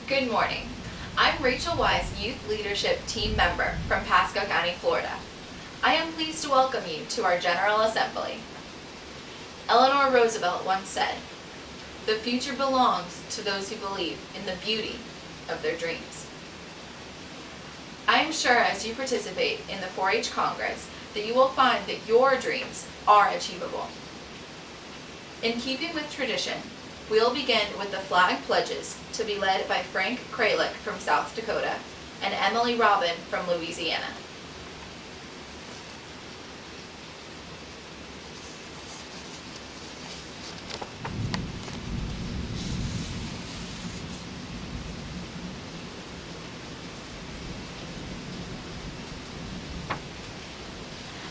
Good morning. I'm Rachel Wise, Youth Leadership Team Member from Pasco County, Florida. I am pleased to welcome you to our General Assembly. Eleanor Roosevelt once said, "The future belongs to those who believe in the beauty of their dreams." I am sure as you participate in the 4-H Congress that you will find that your dreams are achievable. In keeping with tradition, we'll begin with the flag pledges to be led by Frank Kralik from South Dakota and Emily Robin from Louisiana.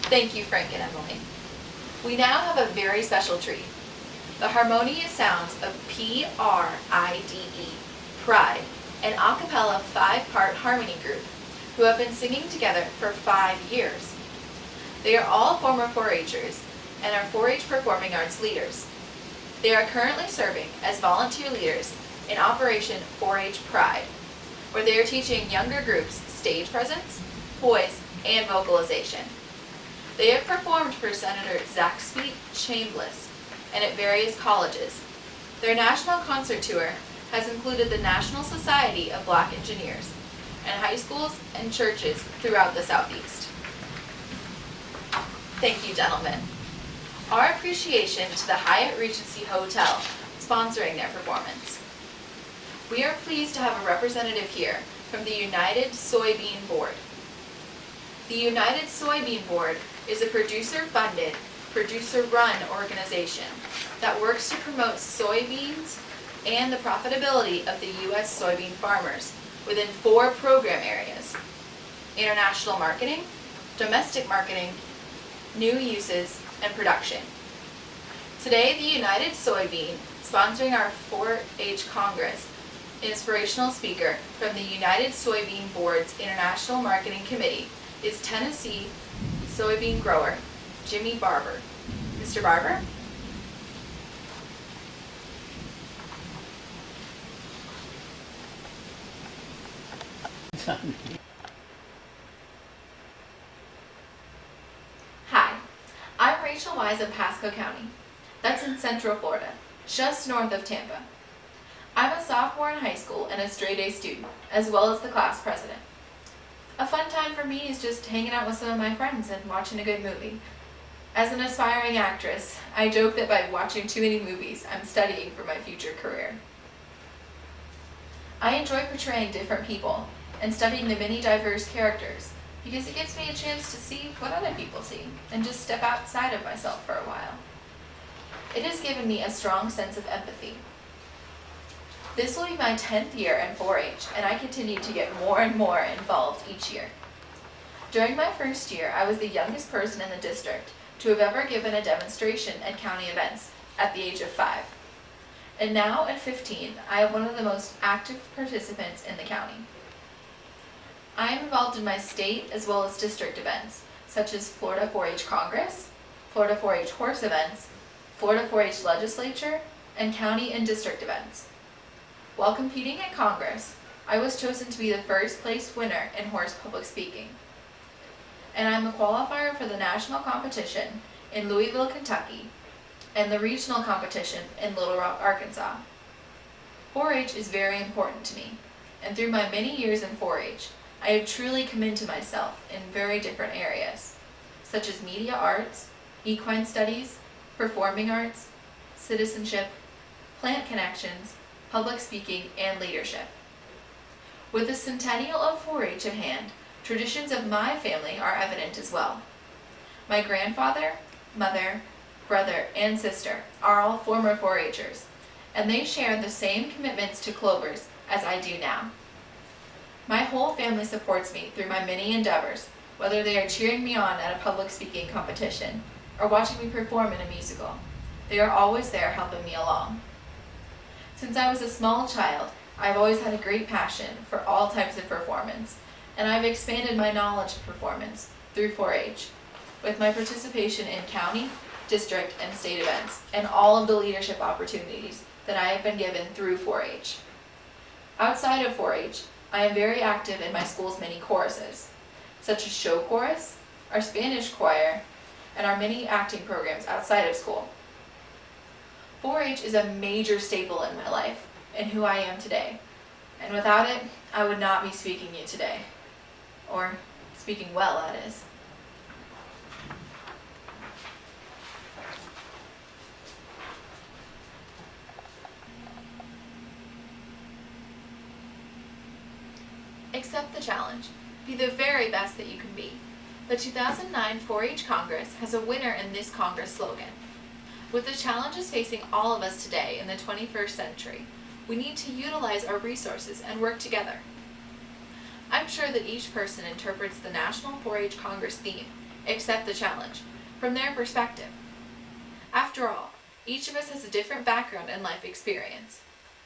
Thank you, Frank and Emily. We now have a very special treat. The harmonious sounds of P-R-I-D-E, Pride, an a cappella 5-part harmony group who have been singing together for 5 years. They are all former 4-H'ers and are 4-H performing arts leaders. They are currently serving as volunteer leaders in Operation 4-H Pride, where they are teaching younger groups stage presence, poise, and vocalization. They have performed for Senator Zaxby Chambliss and at various colleges. Their national concert tour has included the National Society of Black Engineers and high schools and churches throughout the Southeast. Thank you, gentlemen. Our appreciation to the Hyatt Regency Hotel sponsoring their performance. We are pleased to have a representative here from the United Soybean Board. The United Soybean Board is a producer-funded, producer-run organization that works to promote soybeans and the profitability of the U.S. soybean farmers within 4 program areas: international marketing, domestic marketing, new uses, and production. Today, the United Soybean, sponsoring our 4-H Congress, inspirational speaker from the United Soybean Board's International Marketing Committee is Tennessee soybean grower Jimmy Barber. Mr. Barber? Hi, I'm Rachel Wise of Pasco County. That's in Central Florida, just north of Tampa. I'm a sophomore in high school and a straight-A student, as well as the class president. A fun time for me is just hanging out with some of my friends and watching a good movie. As an aspiring actress, I joke that by watching too many movies, I'm studying for my future career. I enjoy portraying different people and studying the many diverse characters because it gives me a chance to see what other people see and just step outside of myself for a while. It has given me a strong sense of empathy. This will be my 10th year in 4-H, and I continue to get more and more involved each year. During my first year, I was the youngest person in the district to have ever given a demonstration at county events at the age of 5. And now at 15, I am one of the most active participants in the county. I am involved in my state as well as district events, such as Florida 4-H Congress, Florida 4-H horse events, Florida 4-H legislature, and county and district events. While competing at Congress, I was chosen to be the first place winner in horse public speaking. And I'm a qualifier for the national competition in Louisville, Kentucky, and the regional competition in Little Rock, Arkansas. 4-H is very important to me, and through my many years in 4-H, I have truly committed myself in very different areas, such as media arts, equine studies, performing arts, citizenship, plant connections, public speaking, and leadership. With the centennial of 4-H at hand, traditions of my family are evident as well. My grandfather, mother, brother, and sister are all former 4-H'ers, and they share the same commitments to Clovers as I do now. My whole family supports me through my many endeavors, whether they are cheering me on at a public speaking competition or watching me perform in a musical. They are always there helping me along. Since I was a small child, I've always had a great passion for all types of performance, and I've expanded my knowledge of performance through 4-H, with my participation in county, district, and state events, and all of the leadership opportunities that I have been given through 4-H. Outside of 4-H, I am very active in my school's many choruses, such as show chorus, our Spanish choir, and our many acting programs outside of school. 4-H is a major staple in my life and who I am today, and without it, I would not be speaking to you today. Or speaking well, that is. Accept the challenge. Be the very best that you can be. The 2009 4-H Congress has a winner in this Congress slogan. With the challenges facing all of us today in the 21st century, we need to utilize our resources and work together. I'm sure that each person interprets the National 4-H Congress theme, Accept the Challenge, from their perspective. After all, each of us has a different background and life experience.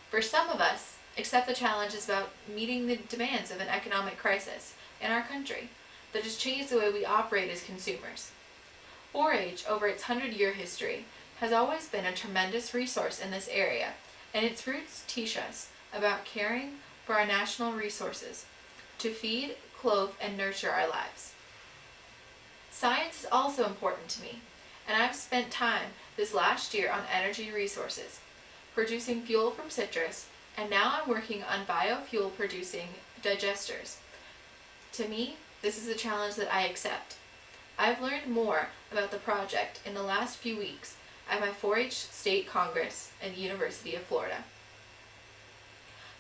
For some of us, Accept the Challenge is about meeting the demands of an economic crisis in our country that has changed the way we operate as consumers. 4-H, over its 100-year history, has always been a tremendous resource in this area, and its roots teach us about caring for our national resources to feed, clothe, and nurture our lives. Science is also important to me, and I've spent time this last year on energy resources, producing fuel from citrus, and now I'm working on biofuel producing digesters. To me, this is a challenge that I accept. I've learned more about the project in the last few weeks at my 4-H State Congress at the University of Florida.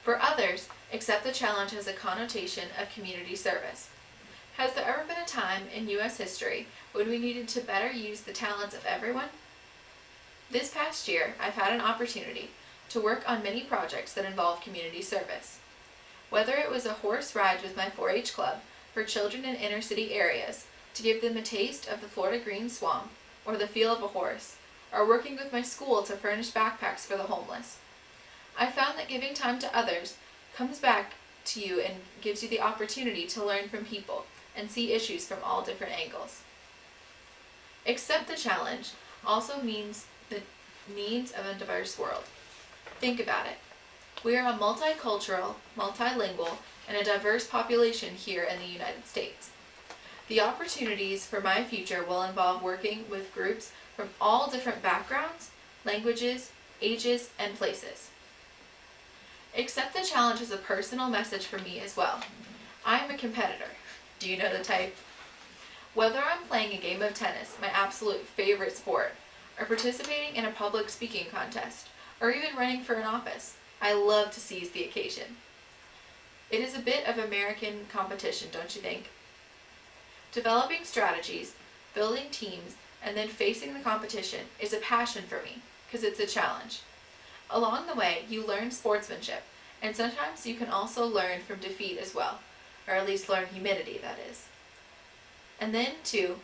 For others, Accept the Challenge has a connotation of community service. Has there ever been a time in U.S. history when we needed to better use the talents of everyone? This past year, I've had an opportunity to work on many projects that involve community service. Whether it was a horse ride with my 4-H club for children in inner city areas to give them a taste of the Florida green swamp or the feel of a horse, or working with my school to furnish backpacks for the homeless, I found that giving time to others comes back to you and gives you the opportunity to learn from people and see issues from all different angles. Accept the Challenge also means the needs of a diverse world. Think about it. We are a multicultural, multilingual, and a diverse population here in the United States. The opportunities for my future will involve working with groups from all different backgrounds, languages, ages, and places. Accept the Challenge is a personal message for me as well. I am a competitor. Do you know the type? Whether I'm playing a game of tennis, my absolute favorite sport, or participating in a public speaking contest, or even running for an office, I love to seize the occasion. It is a bit of American competition, don't you think? Developing strategies, building teams, and then facing the competition is a passion for me, because it's a challenge. Along the way, you learn sportsmanship, and sometimes you can also learn from defeat as well, or at least learn humility, that is. And then, too,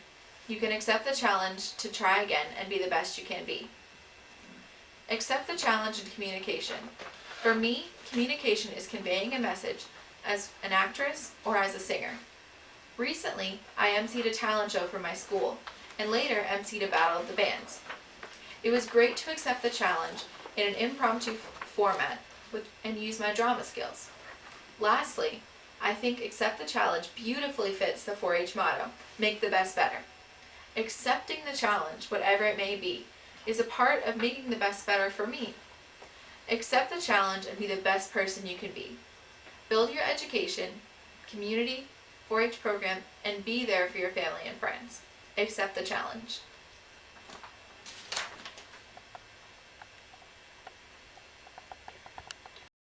you can accept the challenge to try again and be the best you can be. Accept the challenge in communication. For me, communication is conveying a message as an actress or as a singer. Recently, I emceed a talent show for my school, and later emceed a battle of the bands. It was great to accept the challenge in an impromptu format and use my drama skills. Lastly, I think Accept the Challenge beautifully fits the 4-H motto, make the best better. Accepting the challenge, whatever it may be, is a part of making the best better for me. Accept the challenge and be the best person you can be. Build your education, community, 4-H program, and be there for your family and friends. Accept the challenge.